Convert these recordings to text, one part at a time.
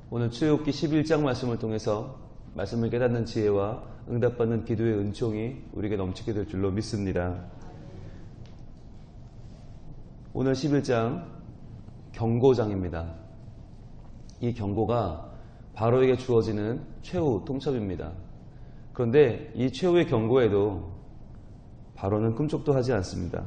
오늘 출애굽기 11장 말씀을 통해서 말씀을 깨닫는 지혜와 응답받는 기도의 은총이 우리에게 넘치게 될 줄로 믿습니다. 오늘 11장 경고장입니다. 이 경고가 바로에게 주어지는 최후 통첩입니다. 그런데 이 최후의 경고에도 바로는 꿈쩍도 하지 않습니다.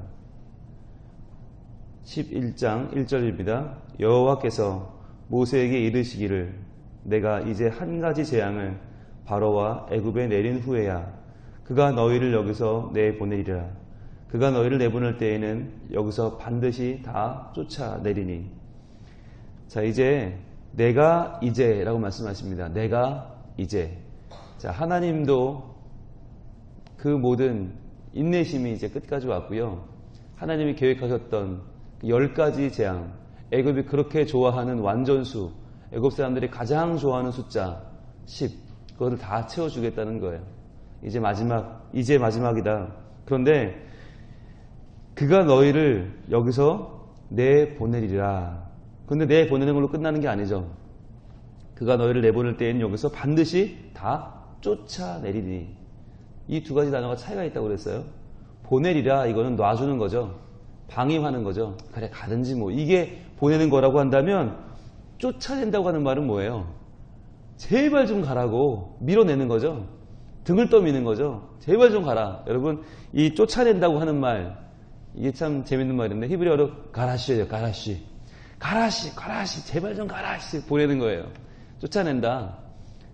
11장 1절입니다. 여호와께서 모세에게 이르시기를 내가 이제 한 가지 재앙을 바로와 애굽에 내린 후에야 그가 너희를 여기서 내보내리라. 그가 너희를 내보낼 때에는 여기서 반드시 다 쫓아내리니. 자, 이제 내가 이제라고 말씀하십니다. 내가 이제. 자, 하나님도 그 모든 인내심이 이제 끝까지 왔고요. 하나님이 계획하셨던 10가지 재앙, 애굽이 그렇게 좋아하는 완전수, 애굽 사람들이 가장 좋아하는 숫자 10, 그것을 다 채워주겠다는 거예요. 이제 마지막이다. 그런데 그가 너희를 여기서 내보내리라. 그런데 내보내는 걸로 끝나는 게 아니죠. 그가 너희를 내보낼 때에는 여기서 반드시 다 쫓아내리니. 이 두 가지 단어가 차이가 있다고 그랬어요. 보내리라, 이거는 놔주는 거죠. 방임하는 거죠. 그래, 가든지 뭐. 이게 보내는 거라고 한다면 쫓아낸다고 하는 말은 뭐예요? 제발 좀 가라고 밀어내는 거죠. 등을 떠미는 거죠. 제발 좀 가라. 여러분, 이 쫓아낸다고 하는 말, 이게 참 재밌는 말인데 히브리어로 가라시예요. 가라시, 제발 좀 가라시 보내는 거예요. 쫓아낸다.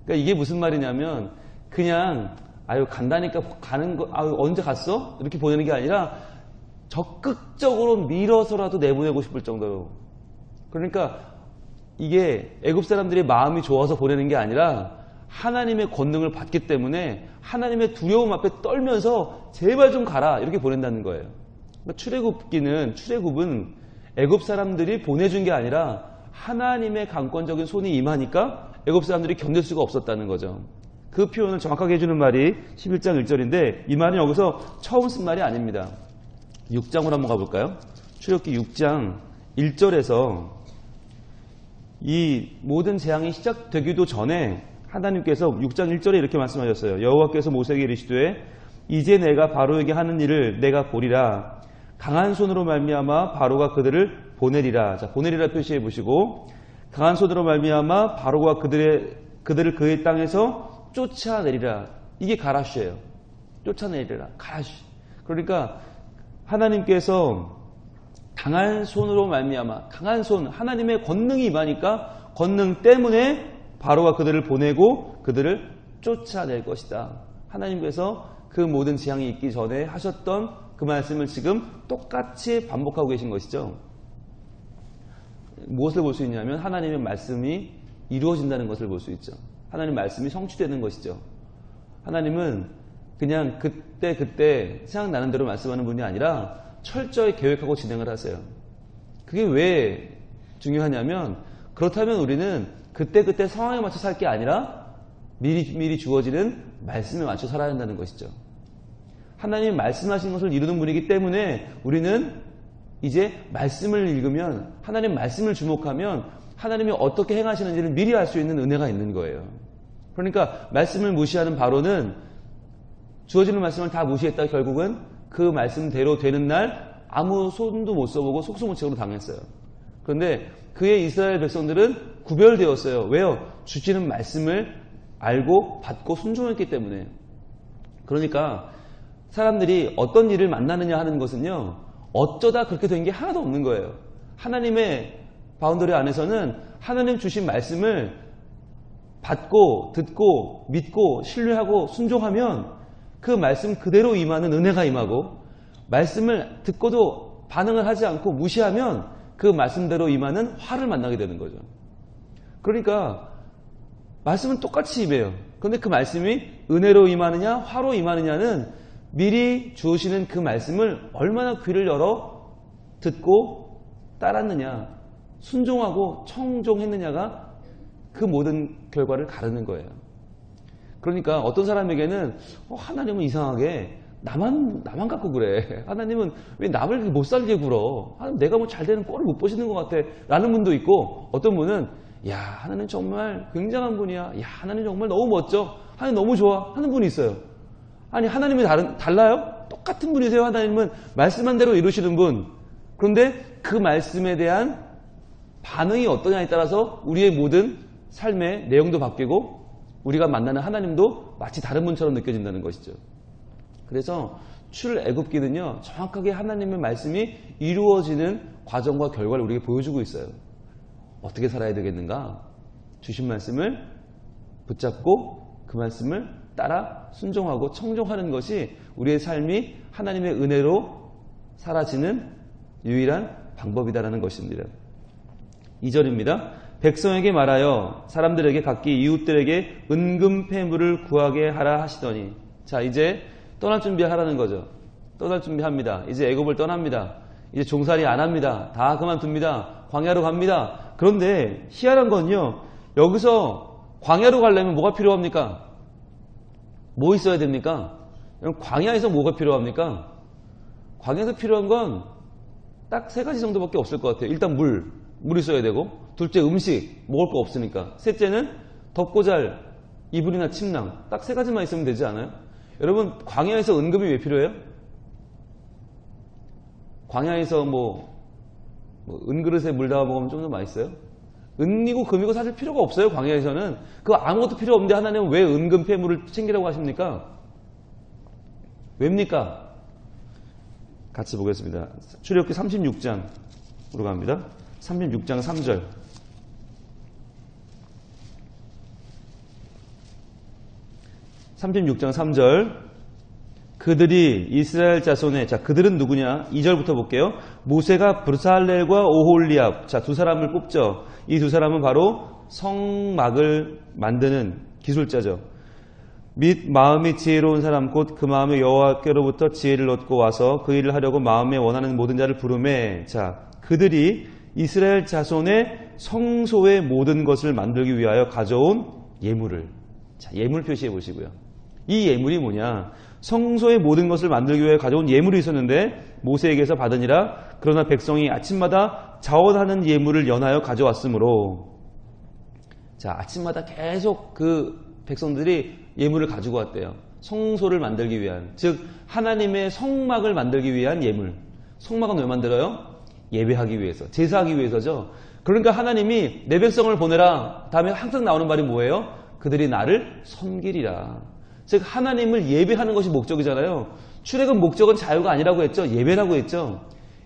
그러니까 이게 무슨 말이냐면 그냥 간다니까 가는 거, 언제 갔어? 이렇게 보내는 게 아니라 적극적으로 밀어서라도 내보내고 싶을 정도로. 그러니까 이게 애굽 사람들의 마음이 좋아서 보내는 게 아니라 하나님의 권능을 받기 때문에 하나님의 두려움 앞에 떨면서 제발 좀 가라 이렇게 보낸다는 거예요. 그러니까 출애굽은 애굽 사람들이 보내준 게 아니라 하나님의 강권적인 손이 임하니까 애굽 사람들이 견딜 수가 없었다는 거죠. 그 표현을 정확하게 해주는 말이 11장 1절인데 이 말은 여기서 처음 쓴 말이 아닙니다. 6장으로 한번 가볼까요? 출애굽기 6장 1절에서 이 모든 재앙이 시작되기도 전에 하나님께서 6장 1절에 이렇게 말씀하셨어요. 여호와께서 모세에게 이르시되 이제 내가 바로에게 하는 일을 내가 보리라. 강한 손으로 말미암아 바로가 그들을 보내리라. 자, 보내리라 표시해 보시고 강한 손으로 말미암아 바로가 그들을 그의 땅에서 쫓아내리라. 이게 가라시예요. 쫓아내리라. 가라시. 그러니까 하나님께서 강한 손으로 말미암아, 강한 손, 하나님의 권능이 임하니까 권능 때문에 바로가 그들을 보내고 그들을 쫓아낼 것이다. 하나님께서 그 모든 재앙이 있기 전에 하셨던 그 말씀을 지금 똑같이 반복하고 계신 것이죠. 무엇을 볼 수 있냐면 하나님의 말씀이 이루어진다는 것을 볼 수 있죠. 하나님의 말씀이 성취되는 것이죠. 하나님은 그냥 그때 생각나는 대로 말씀하는 분이 아니라 철저히 계획하고 진행을 하세요. 그게 왜 중요하냐면 그렇다면 우리는 그때 상황에 맞춰 살 게 아니라 미리 주어지는 말씀에 맞춰 살아야 한다는 것이죠. 하나님이 말씀하신 것을 이루는 분이기 때문에 우리는 이제 말씀을 읽으면 하나님 말씀을 주목하면 하나님이 어떻게 행하시는지를 미리 알 수 있는 은혜가 있는 거예요. 그러니까 말씀을 무시하는 바로는 주어지는 말씀을 다 무시했다 결국은 그 말씀대로 되는 날 아무 손도 못 써보고 속수무책으로 당했어요. 그런데 그의 이스라엘 백성들은 구별되었어요. 왜요? 주시는 말씀을 알고 받고 순종했기 때문에. 그러니까 사람들이 어떤 일을 만나느냐 하는 것은요, 어쩌다 그렇게 된 게 하나도 없는 거예요. 하나님의 바운더리 안에서는 하나님 주신 말씀을 받고 듣고 믿고 신뢰하고 순종하면 그 말씀 그대로 임하는 은혜가 임하고, 말씀을 듣고도 반응을 하지 않고 무시하면 그 말씀대로 임하는 화를 만나게 되는 거죠. 그러니까 말씀은 똑같이 임해요. 그런데 그 말씀이 은혜로 임하느냐 화로 임하느냐는 미리 주시는 그 말씀을 얼마나 귀를 열어 듣고 따랐느냐, 순종하고 청종했느냐가 그 모든 결과를 가르는 거예요. 그러니까 어떤 사람에게는 하나님은 이상하게 나만 갖고 그래. 하나님은 왜 남을 못 살게 굴어. 하나님 내가 뭐 잘 되는 꼴을 못 보시는 것 같아. 라는 분도 있고, 어떤 분은 야, 하나님 정말 굉장한 분이야. 야, 하나님 정말 너무 멋져. 하나님 너무 좋아. 하는 분이 있어요. 아니, 하나님이 달라요? 똑같은 분이세요. 하나님은 말씀한 대로 이루시는 분. 그런데 그 말씀에 대한 반응이 어떠냐에 따라서 우리의 모든 삶의 내용도 바뀌고 우리가 만나는 하나님도 마치 다른 분처럼 느껴진다는 것이죠. 그래서 출애굽기는요, 정확하게 하나님의 말씀이 이루어지는 과정과 결과를 우리에게 보여주고 있어요. 어떻게 살아야 되겠는가? 주신 말씀을 붙잡고 그 말씀을 따라 순종하고 청종하는 것이 우리의 삶이 하나님의 은혜로 사라지는 유일한 방법이다라는 것입니다. 2절입니다. 백성에게 말하여 사람들에게 각기 이웃들에게 은금 패물을 구하게 하라 하시더니, 자, 이제 떠날 준비하라는 거죠. 떠날 준비합니다. 이제 애굽을 떠납니다. 이제 종살이 안 합니다. 다 그만둡니다. 광야로 갑니다. 그런데 희한한 건요, 여기서 광야로 가려면 뭐가 필요합니까? 뭐 있어야 됩니까? 광야에서 뭐가 필요합니까? 광야에서 필요한 건 딱 3가지 정도밖에 없을 것 같아요. 일단 물 있어야 되고, 둘째 음식, 먹을 거 없으니까, 셋째는 덥고 잘 이불이나 침낭, 딱 3가지만 있으면 되지 않아요? 여러분, 광야에서 은금이 왜 필요해요? 광야에서 은그릇에 물 담아 먹으면 좀 더 맛있어요? 은이고 금이고 사실 필요가 없어요. 광야에서는 그거 아무것도 필요 없는데 하나님은 왜 은금 패물을 챙기라고 하십니까? 왜입니까? 같이 보겠습니다. 출애굽기 36장으로 갑니다. 36장 3절. 그들이 이스라엘 자손의, 자, 그들은 누구냐? 2절부터 볼게요. 모세가 브살렐과 오홀리압, 자, 2사람을 뽑죠. 이 2사람은 바로 성막을 만드는 기술자죠. 및 마음이 지혜로운 사람 곧 그 마음에 여호와께로부터 지혜를 얻고 와서 그 일을 하려고 마음에 원하는 모든 자를 부르매, 자, 그들이 이스라엘 자손의 성소의 모든 것을 만들기 위하여 가져온 예물을, 자, 예물 표시해 보시고요. 이 예물이 뭐냐? 성소의 모든 것을 만들기 위해 가져온 예물이 있었는데 모세에게서 받으니라. 그러나 백성이 아침마다 자원하는 예물을 연하여 가져왔으므로, 자, 아침마다 계속 그 백성들이 예물을 가지고 왔대요. 성소를 만들기 위한, 즉 하나님의 성막을 만들기 위한 예물. 성막은 왜 만들어요? 예배하기 위해서, 제사하기 위해서죠. 그러니까 하나님이 내 백성을 보내라. 다음에 항상 나오는 말이 뭐예요? 그들이 나를 섬기리라. 즉 하나님을 예배하는 것이 목적이잖아요. 출애굽 목적은 자유가 아니라고 했죠. 예배라고 했죠.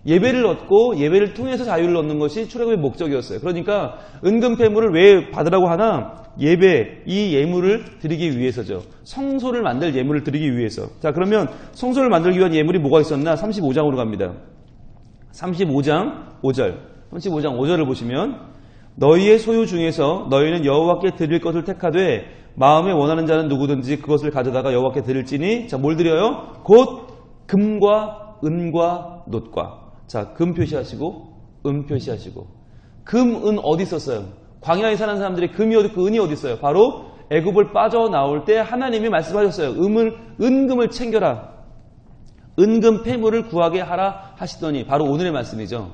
예배를 얻고 예배를 통해서 자유를 얻는 것이 출애굽의 목적이었어요. 그러니까 은금 패물을 왜 받으라고 하나? 예배, 이 예물을 드리기 위해서죠. 성소를 만들 예물을 드리기 위해서. 자, 그러면 성소를 만들기 위한 예물이 뭐가 있었나? 35장으로 갑니다. 35장 5절. 35장 5절을 보시면, 너희의 소유 중에서 너희는 여호와께 드릴 것을 택하되 마음에 원하는 자는 누구든지 그것을 가져다가 여호와께 드릴지니, 자, 뭘 드려요? 곧 금과 은과 놋과. 자, 금 표시하시고 은 표시하시고. 금, 은 어디 있었어요? 광야에 사는 사람들이 금이 어디 있고 은이 어디 있어요? 바로 애굽을 빠져나올 때 하나님이 말씀하셨어요. 은금을 챙겨라. 은금 패물을 구하게 하라 하시더니, 바로 오늘의 말씀이죠.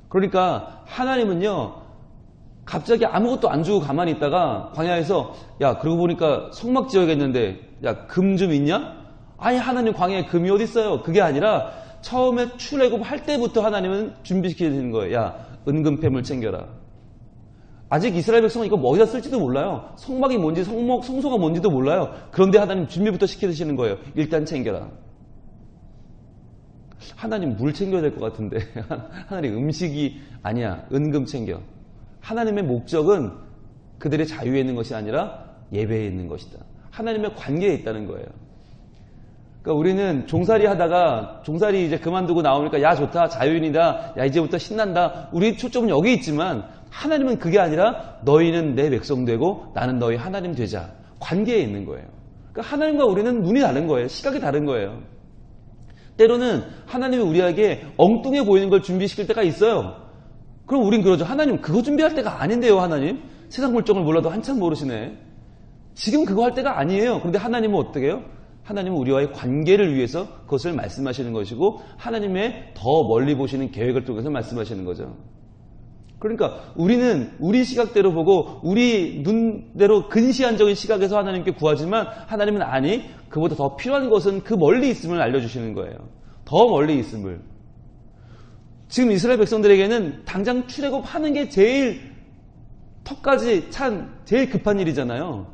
그러니까 하나님은요, 갑자기 아무것도 안 주고 가만히 있다가 광야에서, 야, 그러고 보니까 성막 지어야겠는데, 야, 금 좀 있냐? 아니, 하나님 광야에 금이 어디 있어요? 그게 아니라 처음에 출애굽 할 때부터 하나님은 준비시키는 거예요. 야, 은금 패물 챙겨라. 아직 이스라엘 백성은 이거 뭐 어디다 쓸지도 몰라요. 성막이 뭔지, 성소가 뭔지도 몰라요. 그런데 하나님 준비부터 시키시는 거예요. 일단 챙겨라. 하나님 물 챙겨야 될 것 같은데 하나님 음식이 아니야. 은금 챙겨. 하나님의 목적은 그들의 자유에 있는 것이 아니라 예배에 있는 것이다. 하나님의 관계에 있다는 거예요. 그러니까 우리는 종살이 하다가 종살이 이제 그만두고 나오니까 야, 좋다, 자유인이다, 야, 이제부터 신난다. 우리 초점은 여기 있지만 하나님은 그게 아니라 너희는 내 백성 되고 나는 너희 하나님 되자. 관계에 있는 거예요. 그러니까 하나님과 우리는 눈이 다른 거예요. 시각이 다른 거예요. 때로는 하나님이 우리에게 엉뚱해 보이는 걸 준비시킬 때가 있어요. 그럼 우린 그러죠. 하나님 그거 준비할 때가 아닌데요. 하나님 세상 물정을 몰라도 한참 모르시네. 지금 그거 할 때가 아니에요. 그런데 하나님은 어떻게 해요? 하나님은 우리와의 관계를 위해서 그것을 말씀하시는 것이고 하나님의 더 멀리 보시는 계획을 통해서 말씀하시는 거죠. 그러니까 우리는 우리 시각대로 보고 우리 눈대로 근시안적인 시각에서 하나님께 구하지만 하나님은 아니, 그보다 더 필요한 것은 그 멀리 있음을 알려주시는 거예요. 더 멀리 있음을. 지금 이스라엘 백성들에게는 당장 출애굽하는 게 제일 턱까지 찬 제일 급한 일이잖아요.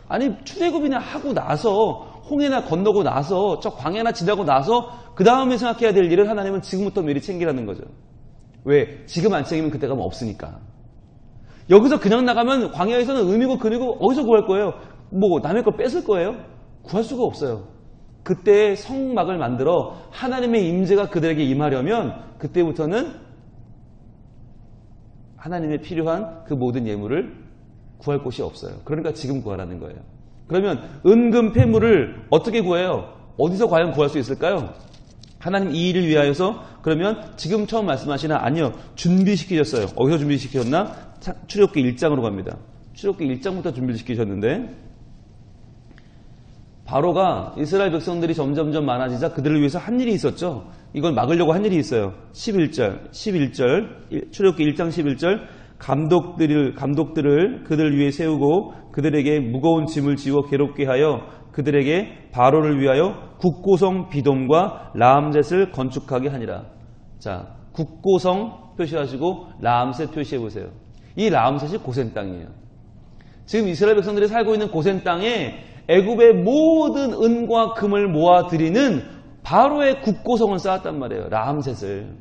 아니 출애굽이나 하고 나서 홍해나 건너고 나서 저 광야나 지나고 나서 그 다음에 생각해야 될 일을 하나님은 지금부터 미리 챙기라는 거죠. 왜? 지금 안 챙기면 그때가 뭐 없으니까. 여기서 그냥 나가면 광야에서는 은이고 금이고 어디서 구할 거예요? 뭐 남의 걸 뺏을 거예요? 구할 수가 없어요. 그때 성막을 만들어 하나님의 임재가 그들에게 임하려면 그때부터는 하나님의 필요한 그 모든 예물을 구할 곳이 없어요. 그러니까 지금 구하라는 거예요. 그러면 은금 폐물을 어떻게 구해요? 어디서 과연 구할 수 있을까요? 하나님 이 일을 위하여서 그러면 지금 처음 말씀하시나? 아니요. 준비시키셨어요. 어디서 준비시키셨나? 출애굽기 1장으로 갑니다. 출애굽기 1장부터 준비시키셨는데 바로가 이스라엘 백성들이 점점점 많아지자 그들을 위해서 한 일이 있었죠. 이걸 막으려고 한 일이 있어요. 11절 출애굽기 1장 11절 감독들을 그들 위에 세우고 그들에게 무거운 짐을 지워 괴롭게 하여 그들에게 바로를 위하여 국고성 비돔과 라암셋을 건축하게 하니라. 자, 국고성 표시하시고 라암셋 표시해 보세요. 이 라암셋이 고센 땅이에요. 지금 이스라엘 백성들이 살고 있는 고센 땅에 애굽의 모든 은과 금을 모아들이는 바로의 국고성을 쌓았단 말이에요. 라암셋을.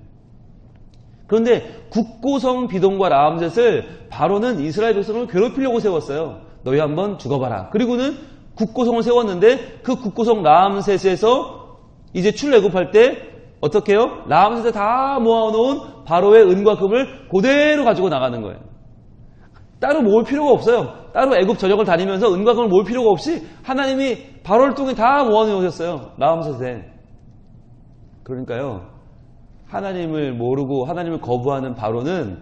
그런데 국고성 비돔과 라암셋을 바로는 이스라엘 백성을 괴롭히려고 세웠어요. 너희 한번 죽어봐라. 그리고는 국고성을 세웠는데 그 국고성 라암셋에서 이제 출애굽할 때 어떻게 해요? 라암셋에 다 모아놓은 바로의 은과 금을 그대로 가지고 나가는 거예요. 따로 모을 필요가 없어요. 따로 애굽 전역을 다니면서 은과 금을 모을 필요가 없이 하나님이 바로를 통해 다 모아놓으셨어요. 라암셋에. 그러니까요. 하나님을 모르고 하나님을 거부하는 바로는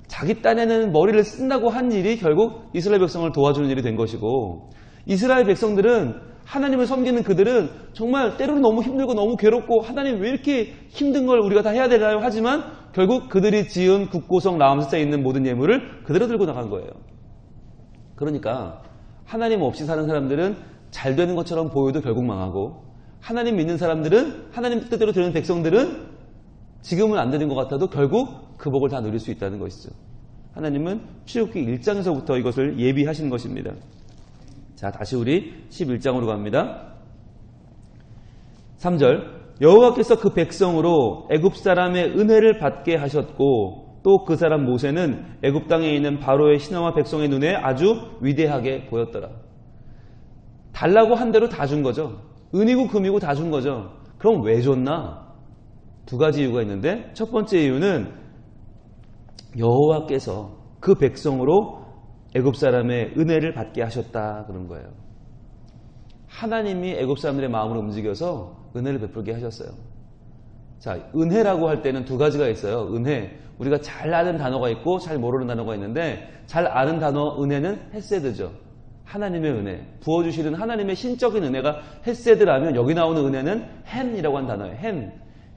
자기 딴에는 머리를 쓴다고 한 일이 결국 이스라엘 백성을 도와주는 일이 된 것이고 이스라엘 백성들은 하나님을 섬기는 그들은 정말 때로는 너무 힘들고 너무 괴롭고 하나님 왜 이렇게 힘든 걸 우리가 다 해야 되나요? 하지만 결국 그들이 지은 국고성 라암셋에 있는 모든 예물을 그대로 들고 나간 거예요. 그러니까 하나님 없이 사는 사람들은 잘 되는 것처럼 보여도 결국 망하고 하나님 믿는 사람들은 하나님 뜻대로 되는 백성들은 지금은 안 되는 것 같아도 결국 그 복을 다 누릴 수 있다는 것이죠. 하나님은 출애굽기 1장에서부터 이것을 예비하신 것입니다. 자, 다시 우리 11장으로 갑니다. 3절 여호와께서 그 백성으로 애굽 사람의 은혜를 받게 하셨고 또 그 사람 모세는 애굽 땅에 있는 바로의 신하와 백성의 눈에 아주 위대하게 보였더라. 달라고 한 대로 다 준 거죠. 은이고 금이고 다 준 거죠. 그럼 왜 줬나? 두 가지 이유가 있는데 첫 번째 이유는 여호와께서 그 백성으로 애굽 사람의 은혜를 받게 하셨다 그런 거예요. 하나님이 애굽 사람들의 마음을 움직여서 은혜를 베풀게 하셨어요. 자, 은혜라고 할 때는 두 가지가 있어요. 은혜, 우리가 잘 아는 단어가 있고 잘 모르는 단어가 있는데 잘 아는 단어 은혜는 헤세드죠. 하나님의 은혜, 부어주시는 하나님의 신적인 은혜가 헤세드라면 여기 나오는 은혜는 헨이라고 한 단어예요.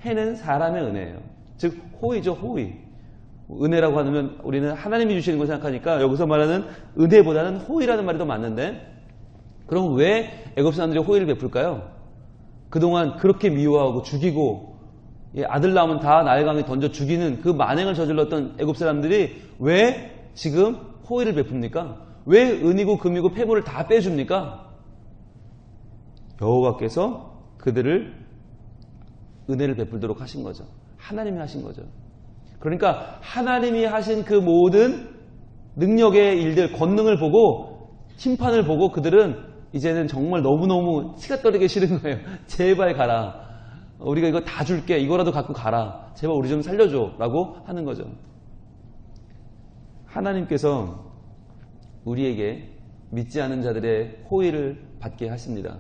헨은 사람의 은혜예요. 즉 호의죠. 호의. 은혜라고 하면 우리는 하나님이 주시는 걸 생각하니까 여기서 말하는 은혜보다는 호의라는 말이 더 맞는데 그럼 왜 애굽 사람들이 호의를 베풀까요? 그동안 그렇게 미워하고 죽이고 아들 낳으면 다 나일강에 던져 죽이는 그 만행을 저질렀던 애굽 사람들이 왜 지금 호의를 베풉니까? 왜 은이고 금이고 폐물을 다 빼줍니까? 여호와께서 그들을 은혜를 베풀도록 하신 거죠. 하나님이 하신 거죠. 그러니까 하나님이 하신 그 모든 능력의 일들, 권능을 보고 심판을 보고 그들은 이제는 정말 너무너무 치가 떨리기 싫은 거예요. 제발 가라. 우리가 이거 다 줄게. 이거라도 갖고 가라. 제발 우리 좀 살려줘. 라고 하는 거죠. 하나님께서 우리에게 믿지 않은 자들의 호의를 받게 하십니다.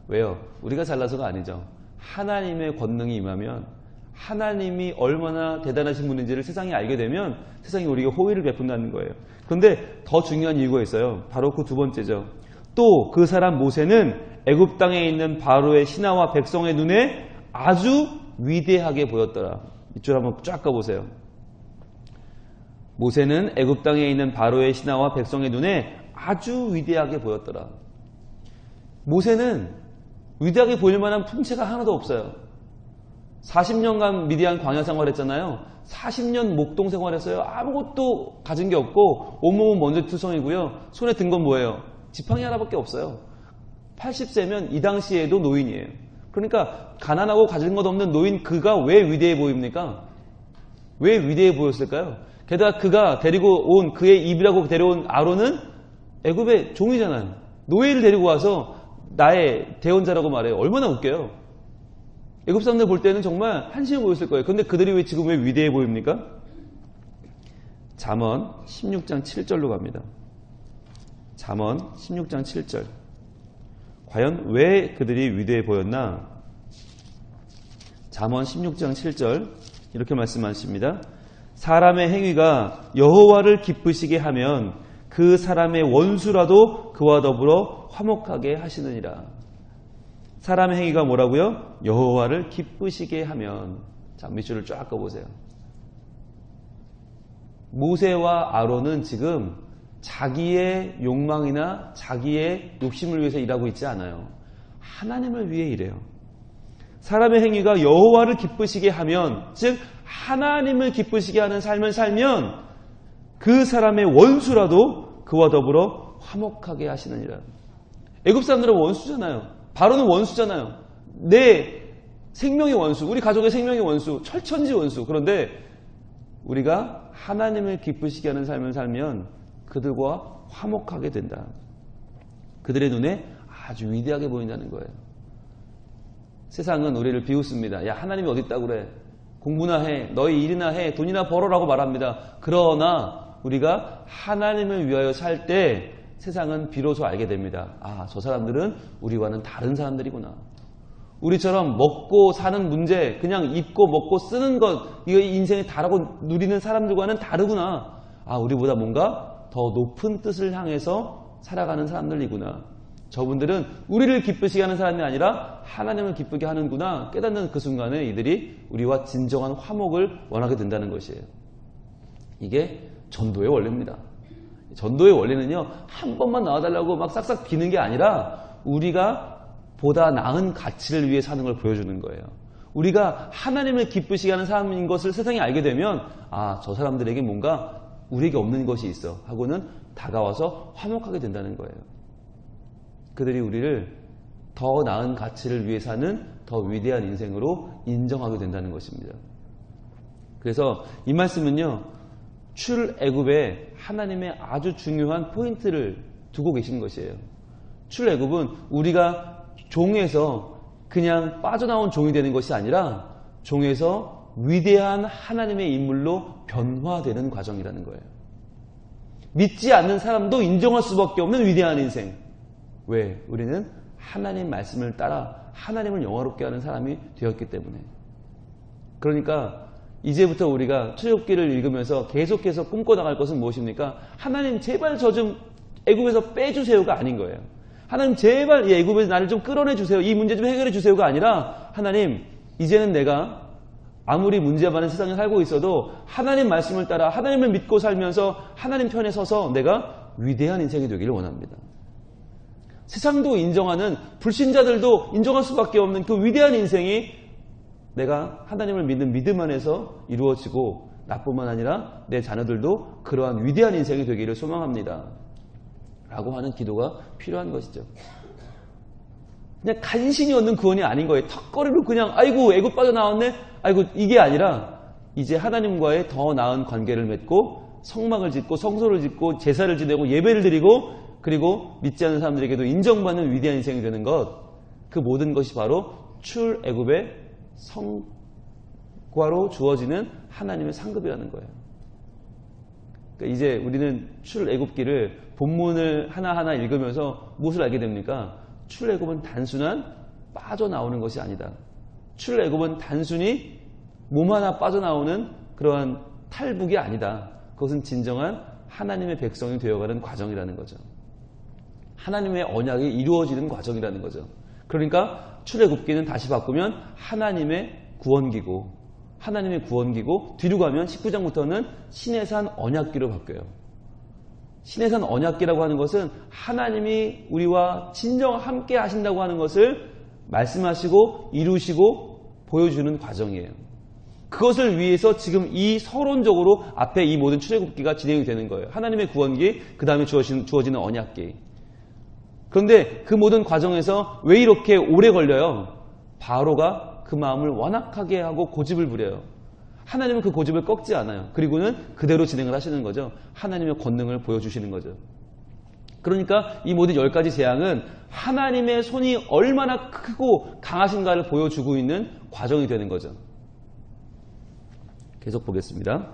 왜요? 우리가 잘나서가 아니죠. 하나님의 권능이 임하면 하나님이 얼마나 대단하신 분인지를 세상이 알게 되면 세상이 우리에게 호의를 베푼다는 거예요. 그런데 더 중요한 이유가 있어요. 바로 그 두 번째죠. 또 그 사람 모세는 애굽 땅에 있는 바로의 신하와 백성의 눈에 아주 위대하게 보였더라. 이쪽 한번 쫙 가보세요. 모세는 애굽 땅에 있는 바로의 신하와 백성의 눈에 아주 위대하게 보였더라. 모세는 위대하게 보일 만한 품체가 하나도 없어요. 40년간 미디안 광야 생활했잖아요. 40년 목동 생활했어요. 아무것도 가진 게 없고 온몸은 먼지투성이고요. 손에 든 건 뭐예요? 지팡이 하나밖에 없어요. 80세면 이 당시에도 노인이에요. 그러니까 가난하고 가진 것 없는 노인 그가 왜 위대해 보입니까? 왜 위대해 보였을까요? 게다가 그가 데리고 온 그의 입이라고 데려온 아론은 애굽의 종이잖아요. 노예를 데리고 와서 나의 대원자라고 말해요. 얼마나 웃겨요. 애굽 사람들 볼 때는 정말 한심해 보였을 거예요. 그런데 그들이 왜 지금 왜 위대해 보입니까? 잠언 16장 7절로 갑니다. 잠언 16장 7절. 과연 왜 그들이 위대해 보였나? 잠언 16장 7절 이렇게 말씀하십니다. 사람의 행위가 여호와를 기쁘시게 하면 그 사람의 원수라도 그와 더불어 화목하게 하시느니라. 사람의 행위가 뭐라고요? 여호와를 기쁘시게 하면. 자, 밑줄을 쫙 꺼보세요. 모세와 아론은 지금 자기의 욕망이나 자기의 욕심을 위해서 일하고 있지 않아요. 하나님을 위해 일해요. 사람의 행위가 여호와를 기쁘시게 하면, 즉 하나님을 기쁘시게 하는 삶을 살면 그 사람의 원수라도 그와 더불어 화목하게 하시느니라. 애굽 사람들은 원수잖아요. 바로는 원수잖아요. 내 생명의 원수, 우리 가족의 생명의 원수, 철천지 원수. 그런데 우리가 하나님을 기쁘시게 하는 삶을 살면 그들과 화목하게 된다. 그들의 눈에 아주 위대하게 보인다는 거예요. 세상은 우리를 비웃습니다. 야, 하나님이 어디 있다고 그래. 공부나 해, 너희 일이나 해, 돈이나 벌어라고 말합니다. 그러나 우리가 하나님을 위하여 살 때 세상은 비로소 알게 됩니다. 아, 저 사람들은 우리와는 다른 사람들이구나. 우리처럼 먹고 사는 문제, 그냥 입고 먹고 쓰는 것, 이거 인생에 다르고 누리는 사람들과는 다르구나. 아, 우리보다 뭔가 더 높은 뜻을 향해서 살아가는 사람들이구나. 저분들은 우리를 기쁘시게 하는 사람이 아니라 하나님을 기쁘게 하는구나 깨닫는 그 순간에 이들이 우리와 진정한 화목을 원하게 된다는 것이에요. 이게 전도의 원리입니다. 전도의 원리는요, 한 번만 나와달라고 막 싹싹 비는 게 아니라 우리가 보다 나은 가치를 위해 사는 걸 보여주는 거예요. 우리가 하나님을 기쁘시게 하는 사람인 것을 세상이 알게 되면 아, 저 사람들에게 뭔가 우리에게 없는 것이 있어 하고는 다가와서 화목하게 된다는 거예요. 그들이 우리를 더 나은 가치를 위해 사는 더 위대한 인생으로 인정하게 된다는 것입니다. 그래서 이 말씀은요, 출애굽에 하나님의 아주 중요한 포인트를 두고 계신 것이에요. 출애굽은 우리가 종에서 그냥 빠져나온 종이 되는 것이 아니라 종에서 위대한 하나님의 인물로 변화되는 과정이라는 거예요. 믿지 않는 사람도 인정할 수밖에 없는 위대한 인생. 왜? 우리는 하나님 말씀을 따라 하나님을 영화롭게 하는 사람이 되었기 때문에. 그러니까 이제부터 우리가 출애굽기를 읽으면서 계속해서 꿈꿔나갈 것은 무엇입니까? 하나님 제발 저 좀 애굽에서 빼주세요가 아닌 거예요. 하나님 제발 이 애굽에서 나를 좀 끌어내 주세요. 이 문제 좀 해결해 주세요가 아니라 하나님 이제는 내가 아무리 문제 많은 세상에 살고 있어도 하나님 말씀을 따라 하나님을 믿고 살면서 하나님 편에 서서 내가 위대한 인생이 되기를 원합니다. 세상도 인정하는 불신자들도 인정할 수밖에 없는 그 위대한 인생이 내가 하나님을 믿는 믿음 안에서 이루어지고 나뿐만 아니라 내 자녀들도 그러한 위대한 인생이 되기를 소망합니다. 라고 하는 기도가 필요한 것이죠. 그냥 간신히 얻는 구원이 아닌 거예요. 턱걸이로 그냥 아이고 애굽 빠져나왔네? 아이고 이게 아니라 이제 하나님과의 더 나은 관계를 맺고 성막을 짓고 성소를 짓고 제사를 지내고 예배를 드리고 그리고 믿지 않는 사람들에게도 인정받는 위대한 인생이 되는 것, 그 모든 것이 바로 출애굽의 성과로 주어지는 하나님의 상급이라는 거예요. 그러니까 이제 우리는 출애굽기를 본문을 하나하나 읽으면서 무엇을 알게 됩니까? 출애굽은 단순한 빠져나오는 것이 아니다. 출애굽은 단순히 몸 하나 빠져나오는 그러한 탈북이 아니다. 그것은 진정한 하나님의 백성이 되어가는 과정이라는 거죠. 하나님의 언약이 이루어지는 과정이라는 거죠. 그러니까 출애굽기는 다시 바꾸면 하나님의 구원기고 하나님의 구원기고 뒤로 가면 19장부터는 신해산 언약기로 바뀌어요. 신해산 언약기라고 하는 것은 하나님이 우리와 진정 함께 하신다고 하는 것을 말씀하시고 이루시고 보여주는 과정이에요. 그것을 위해서 지금 이 서론적으로 앞에 이 모든 출애굽기가 진행이 되는 거예요. 하나님의 구원기, 그 다음에 주어지는 언약기. 그런데 그 모든 과정에서 왜 이렇게 오래 걸려요? 바로가 그 마음을 완악하게 하고 고집을 부려요. 하나님은 그 고집을 꺾지 않아요. 그리고는 그대로 진행을 하시는 거죠. 하나님의 권능을 보여주시는 거죠. 그러니까 이 모든 10가지 재앙은 하나님의 손이 얼마나 크고 강하신가를 보여주고 있는 과정이 되는 거죠. 계속 보겠습니다.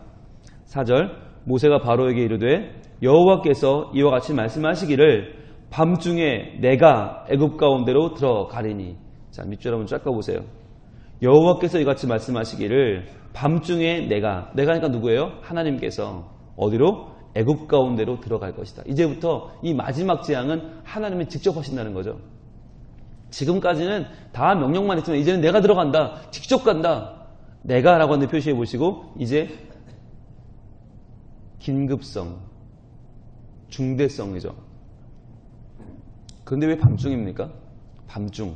4절 모세가 바로에게 이르되 여호와께서 이와 같이 말씀하시기를 밤중에 내가 애굽 가운데로 들어가리니. 자, 밑줄 한번 쫙 가보세요. 여호와께서 이같이 말씀하시기를 밤중에 내가니까 누구예요? 하나님께서 어디로? 애굽 가운데로 들어갈 것이다. 이제부터 이 마지막 재앙은 하나님이 직접 하신다는 거죠. 지금까지는 다 명령만 했지만 이제는 내가 들어간다. 직접 간다. 내가라고 하는 표시해 보시고 이제 긴급성, 중대성이죠. 그런데 왜 밤중입니까? 밤중.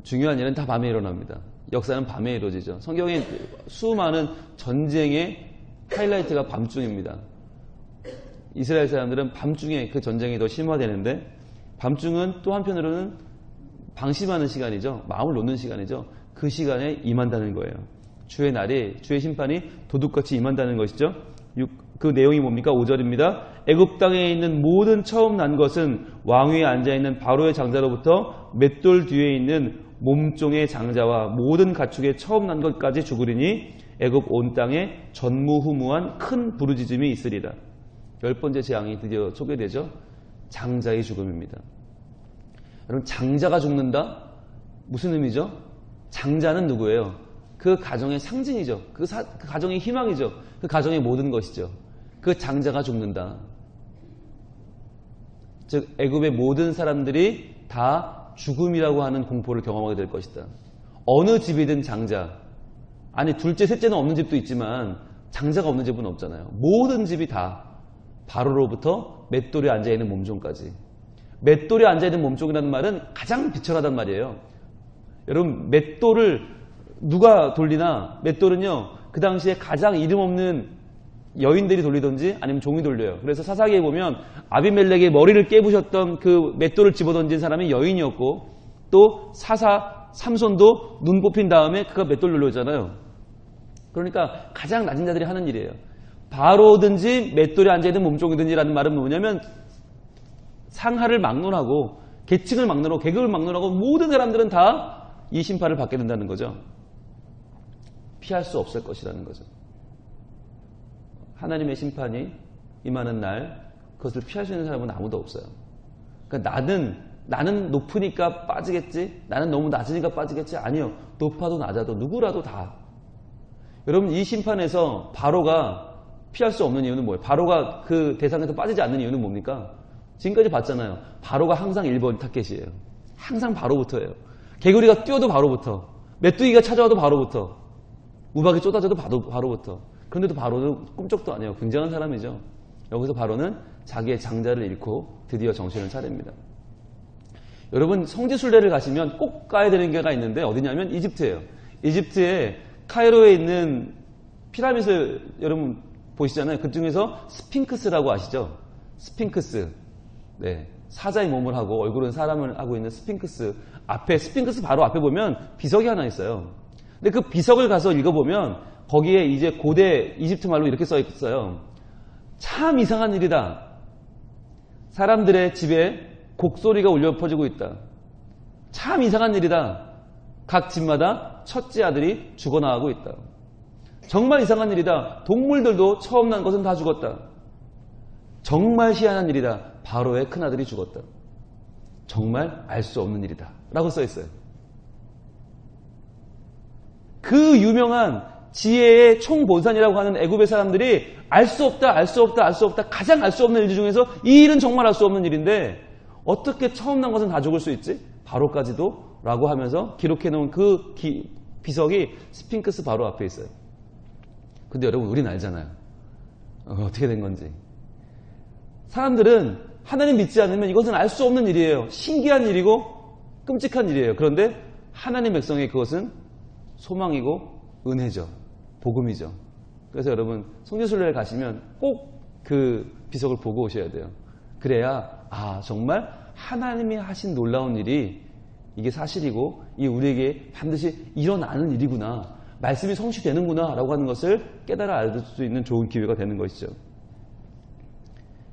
중요한 일은 다 밤에 일어납니다. 역사는 밤에 이루어지죠. 성경의 수많은 전쟁의 하이라이트가 밤중입니다. 이스라엘 사람들은 밤중에 그 전쟁이 더 심화되는데 밤중은 또 한편으로는 방심하는 시간이죠. 마음을 놓는 시간이죠. 그 시간에 임한다는 거예요. 주의 날이, 주의 심판이 도둑같이 임한다는 것이죠. 그 내용이 뭡니까? 5절입니다. 애굽 땅에 있는 모든 처음 난 것은 왕 위에 앉아있는 바로의 장자로부터 맷돌 뒤에 있는 몸종의 장자와 모든 가축의 처음 난 것까지 죽으리니 애굽 온 땅에 전무후무한 큰 부르짖음이 있으리라. 10번째 재앙이 드디어 소개되죠. 장자의 죽음입니다. 여러분, 장자가 죽는다? 무슨 의미죠? 장자는 누구예요? 그 가정의 상징이죠. 그 가정의 희망이죠. 그 가정의 모든 것이죠. 그 장자가 죽는다. 즉 애굽의 모든 사람들이 다 죽음이라고 하는 공포를 경험하게 될 것이다. 어느 집이든 장자, 아니 둘째 셋째는 없는 집도 있지만 장자가 없는 집은 없잖아요. 모든 집이 다 바로로부터 맷돌에 앉아있는 몸종까지. 맷돌에 앉아있는 몸종이라는 말은 가장 비천하단 말이에요. 여러분, 맷돌을 누가 돌리나? 맷돌은요, 그 당시에 가장 이름 없는 여인들이 돌리던지 아니면 종이 돌려요. 그래서 사사기에 보면 아비멜렉의 머리를 깨부셨던 그 맷돌을 집어던진 사람이 여인이었고, 또 사사 삼손도 눈 뽑힌 다음에 그가 맷돌 돌려오잖아요. 그러니까 가장 낮은 자들이 하는 일이에요. 바로든지 맷돌에 앉아있는 몸종이든지라는 말은 뭐냐면 상하를 막론하고 계층을 막론하고 계급을 막론하고 모든 사람들은 다 이 심판을 받게 된다는 거죠. 피할 수 없을 것이라는 거죠. 하나님의 심판이 임하는 날 그것을 피할 수 있는 사람은 아무도 없어요. 그러니까 나는 높으니까 빠지겠지? 나는 너무 낮으니까 빠지겠지? 아니요. 높아도 낮아도 누구라도 다. 여러분, 이 심판에서 바로가 피할 수 없는 이유는 뭐예요? 바로가 그 대상에서 빠지지 않는 이유는 뭡니까? 지금까지 봤잖아요. 바로가 항상 1번 타겟이에요. 항상 바로부터예요. 개구리가 뛰어도 바로부터, 메뚜기가 찾아와도 바로부터, 우박이 쏟아져도 바로부터. 그런데도 바로는 꿈쩍도 안 해요. 굉장한 사람이죠. 여기서 바로는 자기의 장자를 잃고 드디어 정신을 차립니다. 여러분, 성지순례를 가시면 꼭 가야 되는 게가 있는데 어디냐면 이집트예요. 이집트에 카이로에 있는 피라미드 여러분 보시잖아요. 그 중에서 스핑크스라고 아시죠? 스핑크스. 네. 사자의 몸을 하고 얼굴은 사람을 하고 있는 스핑크스. 스핑크스 바로 앞에 보면 비석이 하나 있어요. 근데 그 비석을 가서 읽어보면 거기에 이제 고대 이집트 말로 이렇게 써 있어요. 참 이상한 일이다. 사람들의 집에 곡소리가 울려 퍼지고 있다. 참 이상한 일이다. 각 집마다 첫째 아들이 죽어나가고 있다. 정말 이상한 일이다. 동물들도 처음 난 것은 다 죽었다. 정말 희한한 일이다. 바로의 큰아들이 죽었다. 정말 알 수 없는 일이다. 라고 써 있어요. 그 유명한 지혜의 총본산이라고 하는 애굽의 사람들이 알 수 없다, 가장 알 수 없는 일 중에서 이 일은 정말 알 수 없는 일인데 어떻게 처음 난 것은 다 죽을 수 있지? 바로까지도? 라고 하면서 기록해 놓은 그 비석이 스핑크스 바로 앞에 있어요. 근데 여러분 우리는 알잖아요. 어떻게 된 건지. 사람들은 하나님 믿지 않으면 이것은 알 수 없는 일이에요. 신기한 일이고 끔찍한 일이에요. 그런데 하나님 백성의 그것은 소망이고 은혜죠. 복음이죠. 그래서 여러분 성지순례를 가시면 꼭 그 비석을 보고 오셔야 돼요. 그래야 정말 하나님이 하신 놀라운 일이 이게 사실이고 이 우리에게 반드시 일어나는 일이구나. 말씀이 성취되는구나 라고 하는 것을 깨달아 알 수 있는 좋은 기회가 되는 것이죠.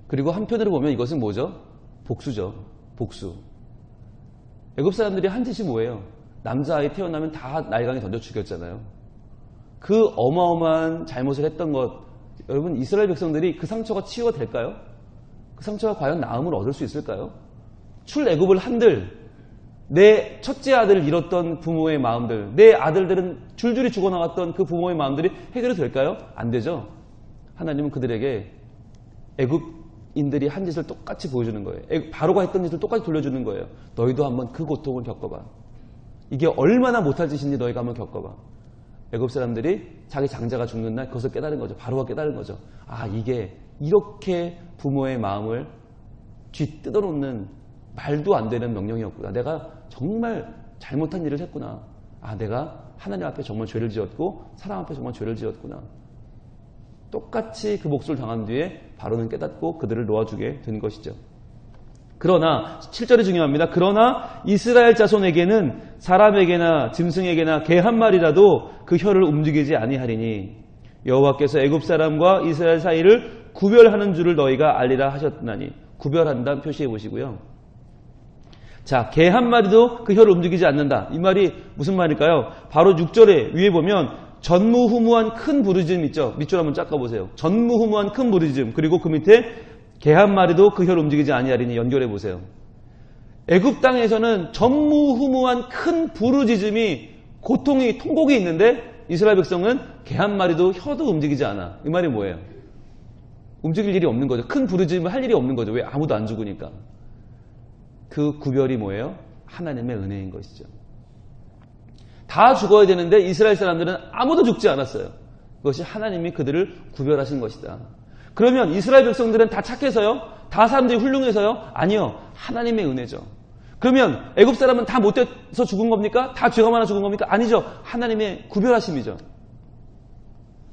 그리고 한편으로 보면 이것은 뭐죠? 복수죠. 복수. 애굽 사람들이 한 짓이 뭐예요? 남자아이 태어나면 다 나일강에 던져 죽였잖아요. 그 어마어마한 잘못을 했던 것, 여러분 이스라엘 백성들이 그 상처가 치유가 될까요? 그 상처가 과연 나음을 얻을 수 있을까요? 출애굽을 한들 내 첫째 아들을 잃었던 부모의 마음들, 내 아들들은 줄줄이 죽어나갔던 그 부모의 마음들이 해결이 될까요? 안 되죠. 하나님은 그들에게 애굽인들이 한 짓을 똑같이 보여주는 거예요. 바로가 했던 짓을 똑같이 돌려주는 거예요. 너희도 한번 그 고통을 겪어봐. 이게 얼마나 못할 짓인지 너희가 한번 겪어봐. 애굽 사람들이 자기 장자가 죽는 날 그것을 깨달은 거죠. 바로가 깨달은 거죠. 이게 이렇게 부모의 마음을 쥐뜯어놓는 말도 안 되는 명령이었구나. 내가 정말 잘못한 일을 했구나. 내가 하나님 앞에 정말 죄를 지었고 사람 앞에 정말 죄를 지었구나. 똑같이 그 몫을 당한 뒤에 바로는 깨닫고 그들을 놓아주게 된 것이죠. 그러나 7절이 중요합니다. 그러나 이스라엘 자손에게는 사람에게나 짐승에게나 개 한 마리라도 그 혀를 움직이지 아니하리니 여호와께서 애굽 사람과 이스라엘 사이를 구별하는 줄을 너희가 알리라 하셨나니. 구별한다 표시해 보시고요. 자, 개 한 마리도 그 혀를 움직이지 않는다. 이 말이 무슨 말일까요? 바로 6절에 위에 보면 전무후무한 큰 부르짖음 있죠. 밑줄 한번 쫙가보세요. 전무후무한 큰 부르짖음. 그리고 그 밑에 개 한 마리도 그 혀를 움직이지 아니하리니 연결해 보세요. 애굽 땅에서는 전무후무한 큰 부르짖음이 고통이 통곡이 있는데 이스라엘 백성은 개 한 마리도 혀도 움직이지 않아. 이 말이 뭐예요? 움직일 일이 없는 거죠. 큰 부르짖음을 할 일이 없는 거죠. 왜? 아무도 안 죽으니까. 그 구별이 뭐예요? 하나님의 은혜인 것이죠. 다 죽어야 되는데 이스라엘 사람들은 아무도 죽지 않았어요. 그것이 하나님이 그들을 구별하신 것이다. 그러면 이스라엘 백성들은 다 착해서요? 다 사람들이 훌륭해서요? 아니요. 하나님의 은혜죠. 그러면 애굽 사람은 다 못돼서 죽은 겁니까? 다 죄가 많아 죽은 겁니까? 아니죠. 하나님의 구별하심이죠.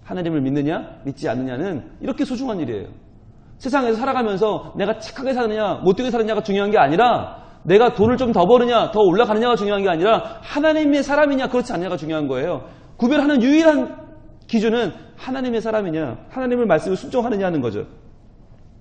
하나님을 믿느냐 믿지 않느냐는 이렇게 소중한 일이에요. 세상에서 살아가면서 내가 착하게 사느냐 못되게 사느냐가 중요한 게 아니라 내가 돈을 좀 더 버느냐 더 올라가느냐가 중요한 게 아니라 하나님의 사람이냐 그렇지 않냐가 중요한 거예요. 구별하는 유일한 기준은 하나님의 사람이냐 하나님의 말씀을 순종하느냐 하는 거죠.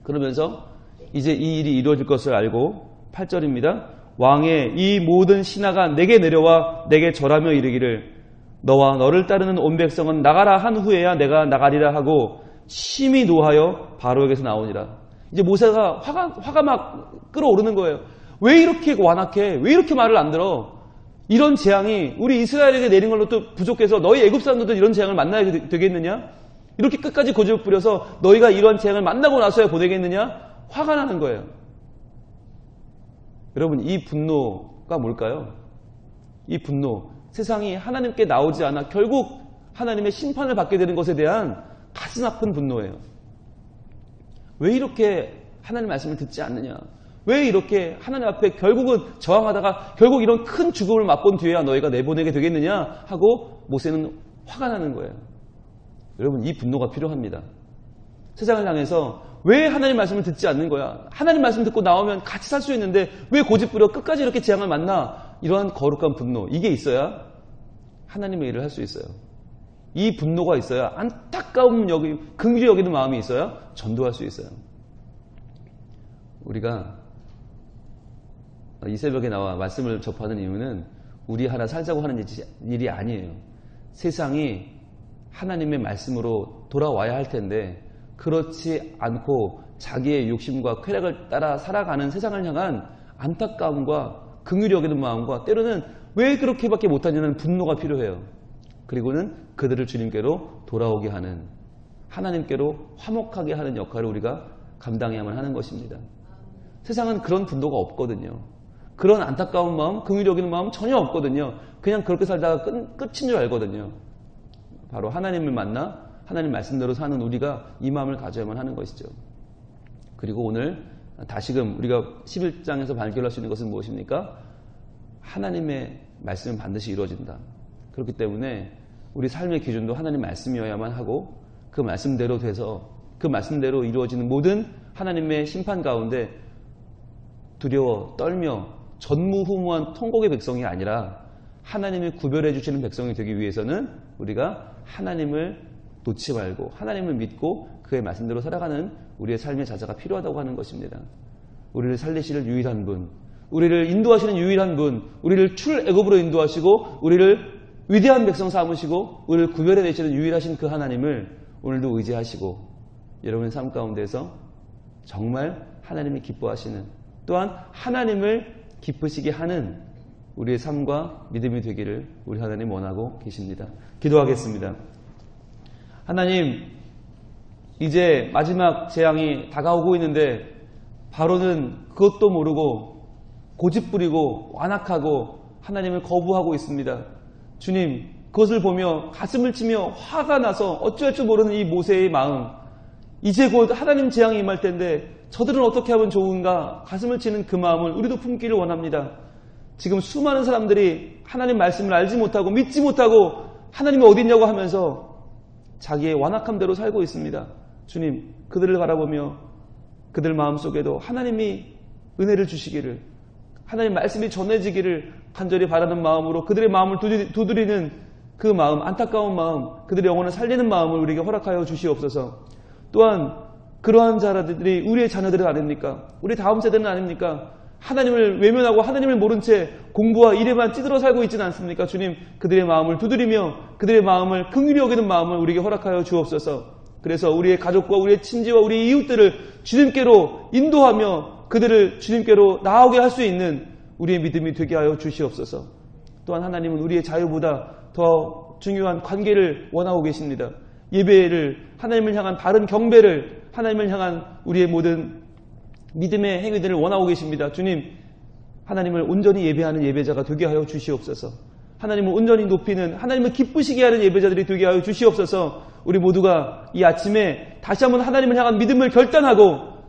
그러면서 이제 이 일이 이루어질 것을 알고 8절입니다. 왕의 이 모든 신하가 내게 내려와 내게 절하며 이르기를 너와 너를 따르는 온 백성은 나가라 한 후에야 내가 나가리라 하고 심히 노하여 바로에게서 나오니라. 이제 모세가 화가 막 끌어오르는 거예요. 왜 이렇게 완악해? 왜 이렇게 말을 안 들어? 이런 재앙이 우리 이스라엘에게 내린 걸로 또 부족해서 너희 애굽 사람들도 이런 재앙을 만나야 되겠느냐? 이렇게 끝까지 고집을 부려서 너희가 이런 재앙을 만나고 나서야 보내겠느냐? 화가 나는 거예요. 여러분 이 분노가 뭘까요? 이 분노, 세상이 하나님께 나오지 않아 결국 하나님의 심판을 받게 되는 것에 대한 가슴 아픈 분노예요. 왜 이렇게 하나님 말씀을 듣지 않느냐? 왜 이렇게 하나님 앞에 결국은 저항하다가 결국 이런 큰 죽음을 맛본 뒤에야 너희가 내보내게 되겠느냐 하고 모세는 화가 나는 거예요. 여러분 이 분노가 필요합니다. 세상을 향해서 왜 하나님 말씀을 듣지 않는 거야? 하나님 말씀 듣고 나오면 같이 살 수 있는데 왜 고집부려 끝까지 이렇게 재앙을 만나? 이러한 거룩한 분노 이게 있어야 하나님의 일을 할 수 있어요. 이 분노가 있어야 안타까움 긍휼히 여기는 마음이 있어야 전도할 수 있어요. 우리가 이 새벽에 나와 말씀을 접하는 이유는 우리 하나 살자고 하는 일이 아니에요. 세상이 하나님의 말씀으로 돌아와야 할 텐데 그렇지 않고 자기의 욕심과 쾌락을 따라 살아가는 세상을 향한 안타까움과 긍휼히 여기는 마음과 때로는 왜 그렇게밖에 못하냐는 분노가 필요해요. 그리고는 그들을 주님께로 돌아오게 하는 하나님께로 화목하게 하는 역할을 우리가 감당해야만 하는 것입니다. 세상은 그런 분노가 없거든요. 그런 안타까운 마음, 긍휼히 여기는 마음 전혀 없거든요. 그냥 그렇게 살다가 끝인 줄 알거든요. 바로 하나님을 만나 하나님 말씀대로 사는 우리가 이 마음을 가져야만 하는 것이죠. 그리고 오늘 다시금 우리가 11장에서 발견할 수 있는 것은 무엇입니까? 하나님의 말씀은 반드시 이루어진다. 그렇기 때문에 우리 삶의 기준도 하나님 말씀이어야만 하고 그 말씀대로 돼서 그 말씀대로 이루어지는 모든 하나님의 심판 가운데 두려워 떨며 전무후무한 통곡의 백성이 아니라 하나님이 구별해 주시는 백성이 되기 위해서는 우리가 하나님을 놓지 말고 하나님을 믿고 그의 말씀대로 살아가는 우리의 삶의 자세가 필요하다고 하는 것입니다. 우리를 살리실 유일한 분, 우리를 인도하시는 유일한 분, 우리를 출애굽으로 인도하시고 우리를 위대한 백성 삼으시고 우리를 구별해 내시는 유일하신 그 하나님을 오늘도 의지하시고 여러분의 삶 가운데서 정말 하나님이 기뻐하시는 또한 하나님을 기쁘시게 하는 우리의 삶과 믿음이 되기를 우리 하나님 원하고 계십니다. 기도하겠습니다. 하나님, 이제 마지막 재앙이 다가오고 있는데 바로는 그것도 모르고 고집부리고 완악하고 하나님을 거부하고 있습니다. 주님, 그것을 보며 가슴을 치며 화가 나서 어찌할 줄 모르는 이 모세의 마음, 이제 곧 하나님 재앙이 임할 텐데 저들은 어떻게 하면 좋은가 가슴을 치는 그 마음을 우리도 품기를 원합니다. 지금 수많은 사람들이 하나님 말씀을 알지 못하고 믿지 못하고 하나님이 어디 있냐고 하면서 자기의 완악함대로 살고 있습니다. 주님, 그들을 바라보며 그들 마음속에도 하나님이 은혜를 주시기를, 하나님 말씀이 전해지기를 간절히 바라는 마음으로 그들의 마음을 두드리는 그 마음, 안타까운 마음, 그들의 영혼을 살리는 마음을 우리에게 허락하여 주시옵소서. 또한 그러한 자들이 우리의 자녀들은 아닙니까? 우리 다음 세대는 아닙니까? 하나님을 외면하고 하나님을 모른 채 공부와 일에만 찌들어 살고 있지는 않습니까? 주님, 그들의 마음을 두드리며 그들의 마음을 긍휼히 여기는 마음을 우리에게 허락하여 주옵소서. 그래서 우리의 가족과 우리의 친지와 우리의 이웃들을 주님께로 인도하며 그들을 주님께로 나아오게 할 수 있는 우리의 믿음이 되게 하여 주시옵소서. 또한 하나님은 우리의 자유보다 더 중요한 관계를 원하고 계십니다. 예배를, 하나님을 향한 바른 경배를, 하나님을 향한 우리의 모든 믿음의 행위들을 원하고 계십니다. 주님, 하나님을 온전히 예배하는 예배자가 되게 하여 주시옵소서. 하나님을 온전히 높이는, 하나님을 기쁘시게 하는 예배자들이 되게 하여 주시옵소서. 우리 모두가 이 아침에 다시 한번 하나님을 향한 믿음을 결단하고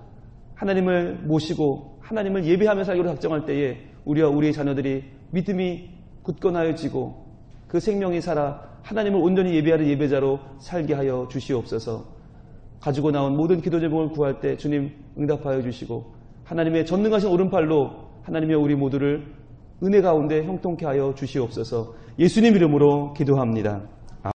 하나님을 모시고 하나님을 예배하며 살기로 작정할 때에 우리와 우리의 자녀들이 믿음이 굳건하여지고 그 생명이 살아 하나님을 온전히 예배하는 예배자로 살게 하여 주시옵소서. 가지고 나온 모든 기도 제목을 구할 때 주님 응답하여 주시고 하나님의 전능하신 오른팔로 하나님의 우리 모두를 은혜 가운데 형통케 하여 주시옵소서. 예수님 이름으로 기도합니다.